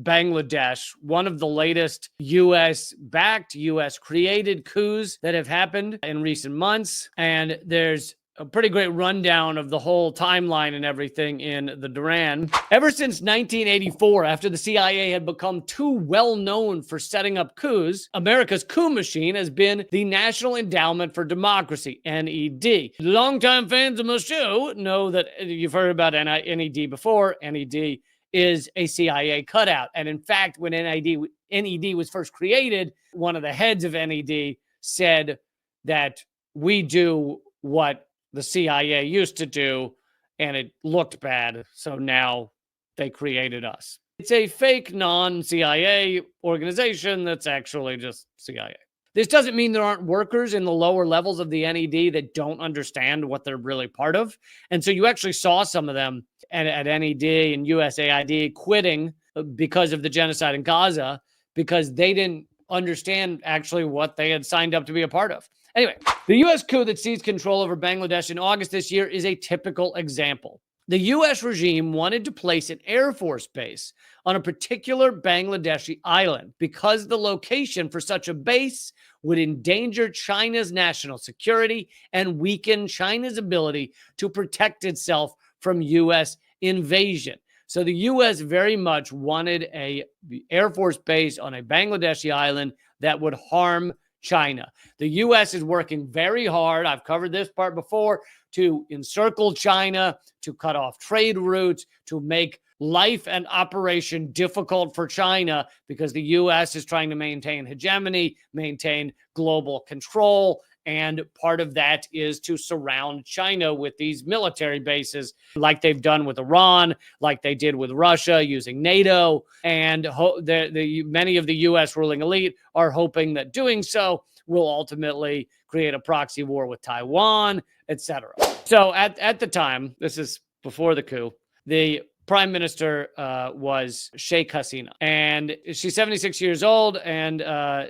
Bangladesh, one of the latest U.S.-backed, U.S.-created coups that have happened in recent months. And there's a pretty great rundown of the whole timeline and everything in the Duran. Ever since 1984, after the CIA had become too well known for setting up coups, America's coup machine has been the National Endowment for Democracy, NED. Longtime fans of my show know that you've heard about NED before. NED is a CIA cutout. And in fact, when NED was first created, one of the heads of NED said that we do what the CIA used to do, and it looked bad, so now they created us. It's a fake non-CIA organization that's actually just CIA. This doesn't mean there aren't workers in the lower levels of the NED that don't understand what they're really part of. And so you actually saw some of them at NED and USAID quitting because of the genocide in Gaza, because they didn't understand actually what they had signed up to be a part of. Anyway, the U.S. coup that seized control over Bangladesh in August this year is a typical example. The U.S. regime wanted to place an Air Force base on a particular Bangladeshi island because the location for such a base would endanger China's national security and weaken China's ability to protect itself from U.S. invasion. So the U.S. very much wanted an Air Force base on a Bangladeshi island that would harm China. The U.S. is working very hard, I've covered this part before, to encircle China, to cut off trade routes, to make life and operation difficult for China, because the U.S. is trying to maintain hegemony, maintain global control, and part of that is to surround China with these military bases like they've done with Iran, like they did with Russia using NATO. And many of the U.S. ruling elite are hoping that doing so will ultimately create a proxy war with Taiwan, etc. So at the time, this is before the coup, the prime minister was Sheikh Hasina, and she's 76 years old, and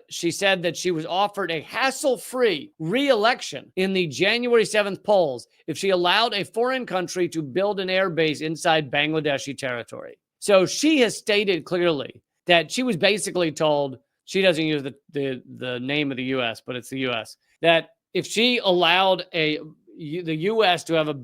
she said that she was offered a hassle-free re-election in the January 7th polls if she allowed a foreign country to build an air base inside Bangladeshi territory. So she has stated clearly that she was basically told, she doesn't use the name of the U.S., but it's the U.S., that if she allowed the U.S. to have a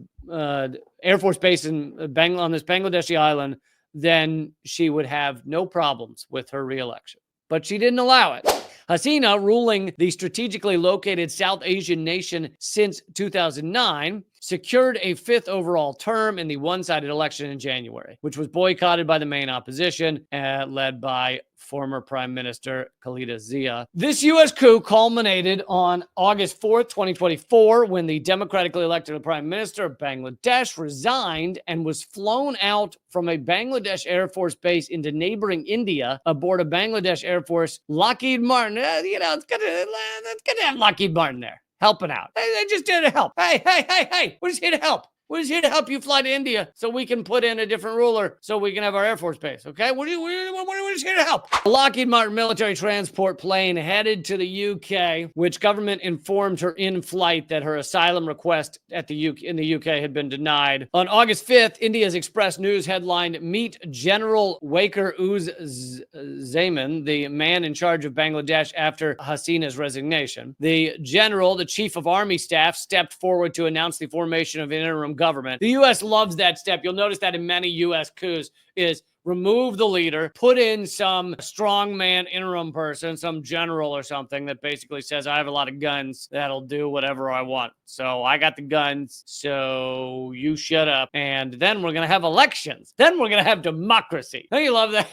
Air Force base on this Bangladeshi island, then she would have no problems with her reelection. But she didn't allow it. Hasina, ruling the strategically located South Asian nation since 2009, secured a fifth overall term in the one-sided election in January, which was boycotted by the main opposition, led by former Prime Minister Khalida Zia. This U.S. coup culminated on August 4th, 2024, when the democratically elected Prime Minister of Bangladesh resigned and was flown out from a Bangladesh Air Force base into neighboring India aboard a Bangladesh Air Force Lockheed Martin. It's good to have Lockheed Martin there helping out. They just here to help. Hey, we're just here to help. We're just here to help you fly to India so we can put in a different ruler so we can have our Air Force base, okay? We're just here to help. A Lockheed Martin military transport plane headed to the UK, which government informed her in flight that her asylum request in the UK had been denied. On August 5th, India's Express News headlined, "Meet General Wakar-uz-Zaman, the man in charge of Bangladesh after Hasina's resignation." The general, the chief of army staff, stepped forward to announce the formation of an interim government. The U.S. loves that step. You'll notice that in many U.S. coups is remove the leader, put in some strongman interim person, some general or something that basically says, I have a lot of guns that'll do whatever I want. So I got the guns, so you shut up. And then we're going to have elections. Then we're going to have democracy. Don't you love that?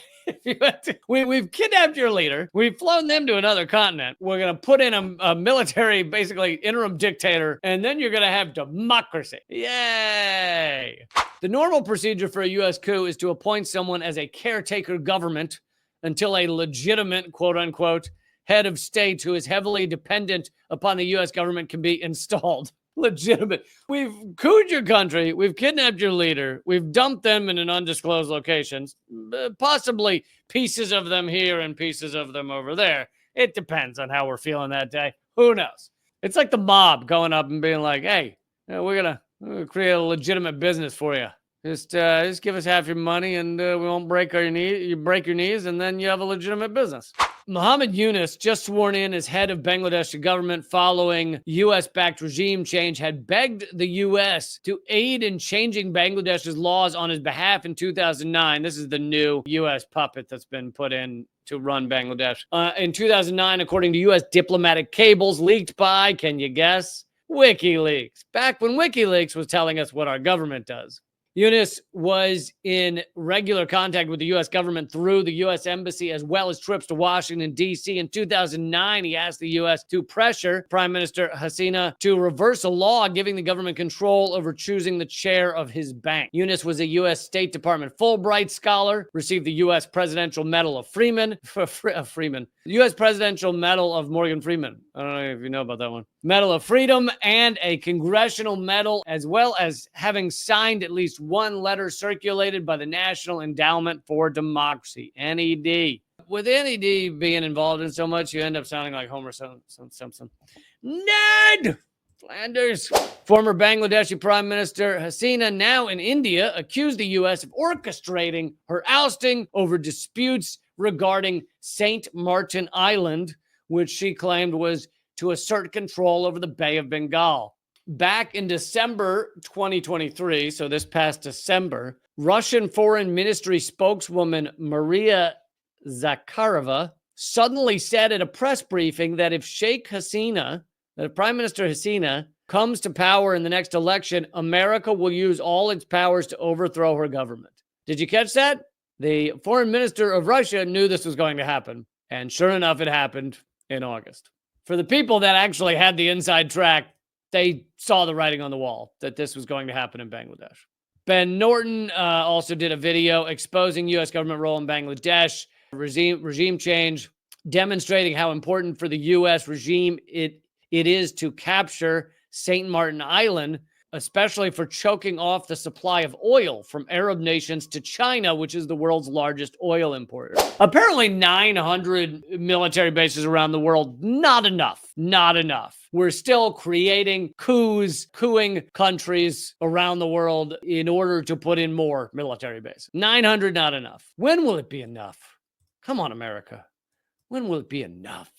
We've kidnapped your leader. We've flown them to another continent. We're going to put in a military, basically interim dictator, and then you're going to have democracy. Yay! The normal procedure for a U.S. coup is to appoint someone as a caretaker government until a legitimate, quote-unquote, head of state who is heavily dependent upon the U.S. government can be installed. Legitimate. We've couped your country. We've kidnapped your leader. We've dumped them in an undisclosed locations. Possibly pieces of them here and pieces of them over there. It depends on how we're feeling that day. Who knows? It's like the mob going up and being like, hey, we're gonna create a legitimate business for you. Just give us half your money and we won't break our knee. You break your knees and then you have a legitimate business. Mohammed Yunus, just sworn in as head of Bangladeshi government following U.S.-backed regime change, had begged the U.S. to aid in changing Bangladesh's laws on his behalf in 2009. This is the new U.S. puppet that's been put in to run Bangladesh. In 2009, according to U.S. diplomatic cables leaked by, can you guess? WikiLeaks. Back when WikiLeaks was telling us what our government does. Yunus was in regular contact with the U.S. government through the U.S. Embassy, as well as trips to Washington, D.C. In 2009, he asked the U.S. to pressure Prime Minister Hasina to reverse a law giving the government control over choosing the chair of his bank. Yunus was a U.S. State Department Fulbright Scholar, received the U.S. Presidential Medal of Freeman, the U.S. Presidential Medal of Morgan Freeman. I don't know if you know about that one. Medal of Freedom, and a Congressional Medal, as well as having signed at least one letter circulated by the National Endowment for Democracy, NED. With NED being involved in so much, you end up sounding like Homer Simpson. Ned Flanders. Former Bangladeshi Prime Minister Hasina, now in India, accused the U.S. of orchestrating her ousting over disputes regarding St. Martin Island, which she claimed was to assert control over the Bay of Bengal. Back in December 2023, so this past December, Russian Foreign Ministry spokeswoman Maria Zakharova suddenly said at a press briefing that if Prime Minister Hasina comes to power in the next election, America will use all its powers to overthrow her government. Did you catch that? The foreign minister of Russia knew this was going to happen, and sure enough, it happened in August. For the people that actually had the inside track, they saw the writing on the wall that this was going to happen in Bangladesh. Ben Norton also did a video exposing U.S. government role in Bangladesh, regime change, demonstrating how important for the U.S. regime it is to capture St. Martin Island, especially for choking off the supply of oil from Arab nations to China, which is the world's largest oil importer. Apparently 900 military bases around the world, not enough. We're still creating cooing countries around the world in order to put in more military bases. 900, not enough. When will it be enough? Come on, America. When will it be enough?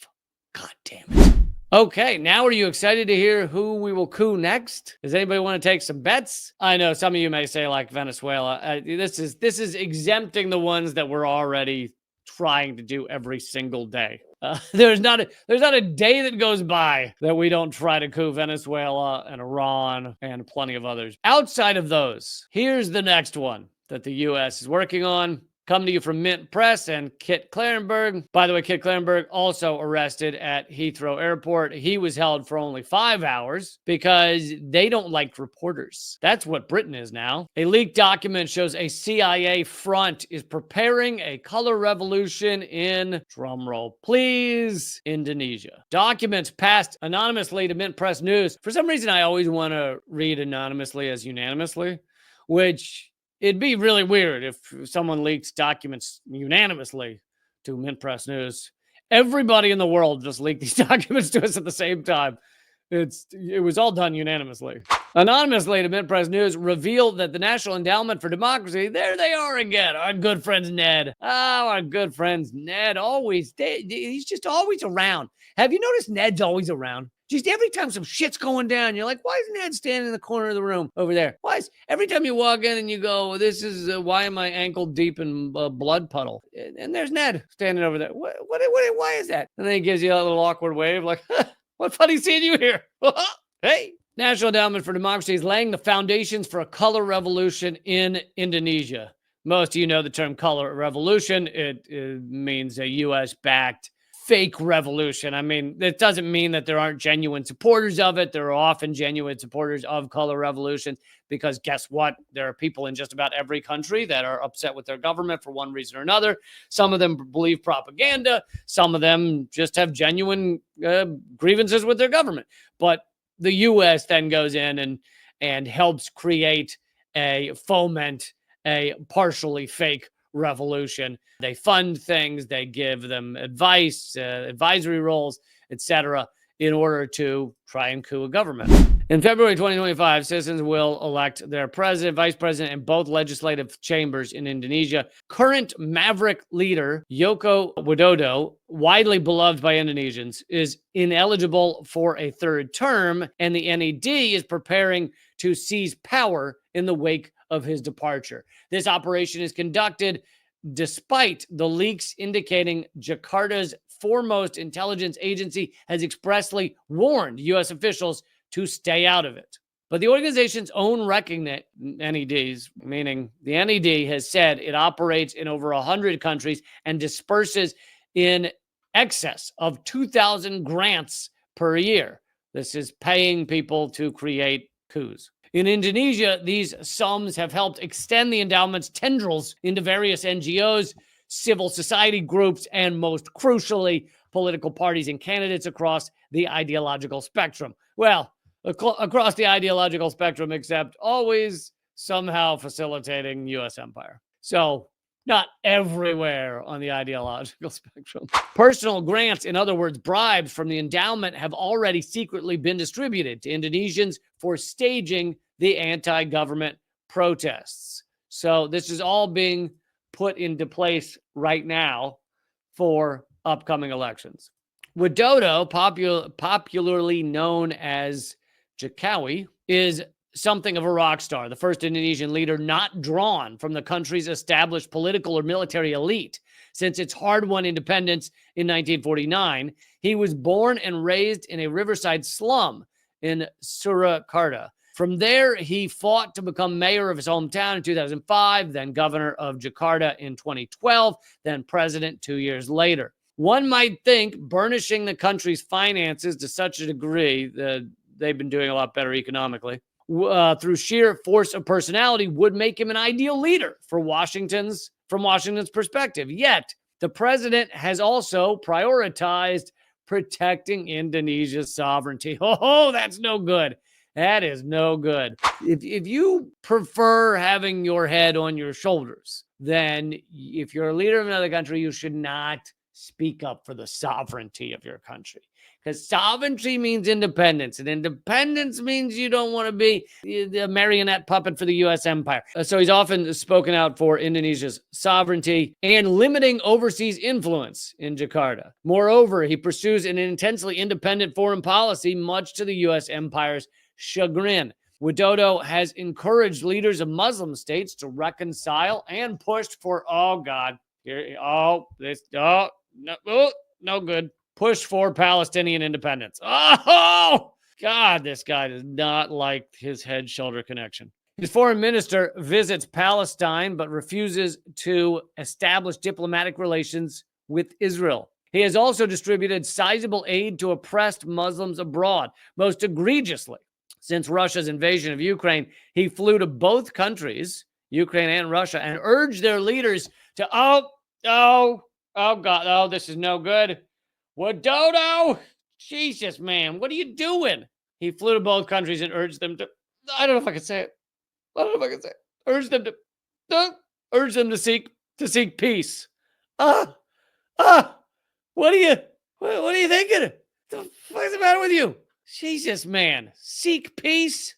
God damn it. Okay, now are you excited to hear who we will coup next? Does anybody want to take some bets? I know some of you may say like Venezuela. This is exempting the ones that we're already trying to do every single day. There's not a day that goes by that we don't try to coup Venezuela and Iran and plenty of others. Outside of those, here's the next one that the U.S. is working on. Come to you from Mint Press and Kit Clarenberg. By the way, Kit Clarenberg also arrested at Heathrow Airport. He was held for only 5 hours because they don't like reporters. That's what Britain is now. A leaked document shows a CIA front is preparing a color revolution in, drumroll please, Indonesia. Documents passed anonymously to Mint Press News. For some reason, I always want to read anonymously as unanimously, which it'd be really weird if someone leaks documents unanimously to Mint Press News. Everybody in the world just leaked these documents to us at the same time. It was all done unanimously. Anonymously to Mint Press News revealed that the National Endowment for Democracy, there they are again, our good friends Ned. Oh, our good friends Ned, he's just always around. Have you noticed Ned's always around? Just every time some shit's going down, you're like, why is Ned standing in the corner of the room over there? Every time you walk in and you go, why am I ankle deep in a blood puddle? And there's Ned standing over there. Why is that? And then he gives you a little awkward wave like, what funny seeing you here. Hey. National Endowment for Democracy is laying the foundations for a color revolution in Indonesia. Most of you know the term color revolution. It means a U.S.-backed fake revolution. I mean, it doesn't mean that there aren't genuine supporters of it. There are often genuine supporters of color revolutions because guess what? There are people in just about every country that are upset with their government for one reason or another. Some of them believe propaganda. Some of them just have genuine grievances with their government. But the U.S. then goes in and helps foment a partially fake revolution. They fund things, they give them advice, advisory roles, etc., in order to try and coup a government. In February 2025, citizens will elect their president, vice president, and both legislative chambers in Indonesia. Current maverick leader Joko Widodo, widely beloved by Indonesians, is ineligible for a third term, and the NED is preparing to seize power in the wake of his departure. This operation is conducted despite the leaks indicating Jakarta's foremost intelligence agency has expressly warned U.S. officials to stay out of it. But the organization's own NEDs, meaning the NED, has said it operates in over 100 countries and disperses in excess of 2,000 grants per year. This is paying people to create coups. In Indonesia, these sums have helped extend the endowment's tendrils into various NGOs, civil society groups, and most crucially, political parties and candidates across the ideological spectrum. Well, across the ideological spectrum, except always somehow facilitating U.S. empire. So not everywhere on the ideological spectrum. Personal grants, in other words, bribes from the endowment, have already secretly been distributed to Indonesians for staging the anti-government protests. So this is all being put into place right now for upcoming elections. Widodo, popularly known as Jokowi, is something of a rock star, the first Indonesian leader not drawn from the country's established political or military elite since its hard-won independence in 1949. He was born and raised in a riverside slum in Surakarta. From there, he fought to become mayor of his hometown in 2005, then governor of Jakarta in 2012, then president 2 years later. One might think burnishing the country's finances to such a degree that they've been doing a lot better economically, through sheer force of personality would make him an ideal leader from Washington's perspective. Yet, the president has also prioritized protecting Indonesia's sovereignty. Oh, that's no good. That is no good. If you prefer having your head on your shoulders, then if you're a leader of another country, you should not speak up for the sovereignty of your country. Because sovereignty means independence, and independence means you don't want to be the marionette puppet for the U.S. empire. So he's often spoken out for Indonesia's sovereignty and limiting overseas influence in Jakarta. Moreover, he pursues an intensely independent foreign policy, much to the U.S. empire's chagrin. Widodo has encouraged leaders of Muslim states to reconcile and pushed for, no good. Push for Palestinian independence. Oh, God, this guy does not like his head-shoulder connection. His foreign minister visits Palestine but refuses to establish diplomatic relations with Israel. He has also distributed sizable aid to oppressed Muslims abroad. Most egregiously, since Russia's invasion of Ukraine, he flew to both countries, Ukraine and Russia, and urged their leaders to, this is no good. Widodo! Jesus, man, what are you doing? He flew to both countries and urged them to, I don't know if I can say it. Urged them to seek peace. What are you thinking? The fuck is the matter with you? Jesus, man, seek peace?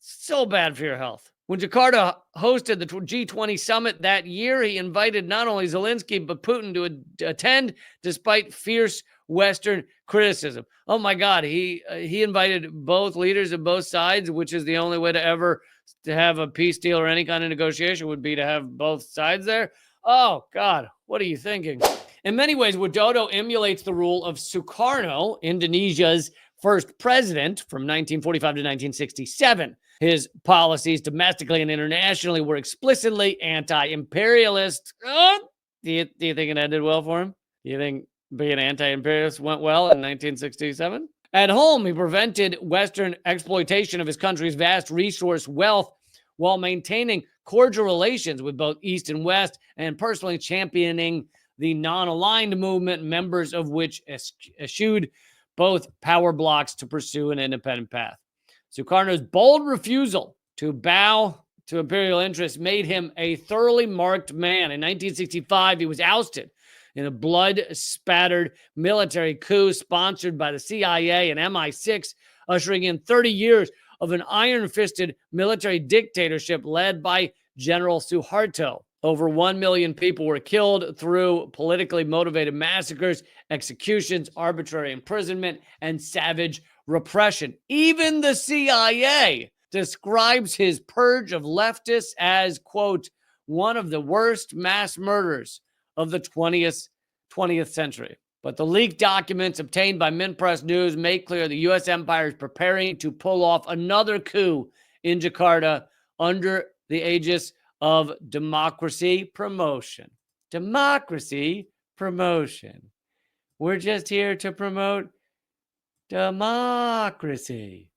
So bad for your health. When Jakarta hosted the G20 summit that year, he invited not only Zelensky, but Putin to attend despite fierce Western criticism. Oh my God, he invited both leaders of both sides, which is the only way to have a peace deal or any kind of negotiation would be to have both sides there. Oh God, what are you thinking? In many ways, Widodo emulates the rule of Sukarno, Indonesia's first president from 1945 to 1967. His policies domestically and internationally were explicitly anti-imperialist. Do you think it ended well for him? Do you think being anti-imperialist went well in 1967? At home, he prevented Western exploitation of his country's vast resource wealth while maintaining cordial relations with both East and West and personally championing the non-aligned movement, members of which eschewed both power blocks to pursue an independent path. Sukarno's bold refusal to bow to imperial interests made him a thoroughly marked man. In 1965, he was ousted in a blood-spattered military coup sponsored by the CIA and MI6 ushering in 30 years of an iron-fisted military dictatorship led by General Suharto. Over 1 million people were killed through politically motivated massacres, executions, arbitrary imprisonment, and savage repression. Even the CIA describes his purge of leftists as, quote, one of the worst mass murders of the 20th century. But the leaked documents obtained by Minpress News make clear the U.S. empire is preparing to pull off another coup in Jakarta under the aegis of democracy promotion. Democracy promotion. We're just here to promote democracy.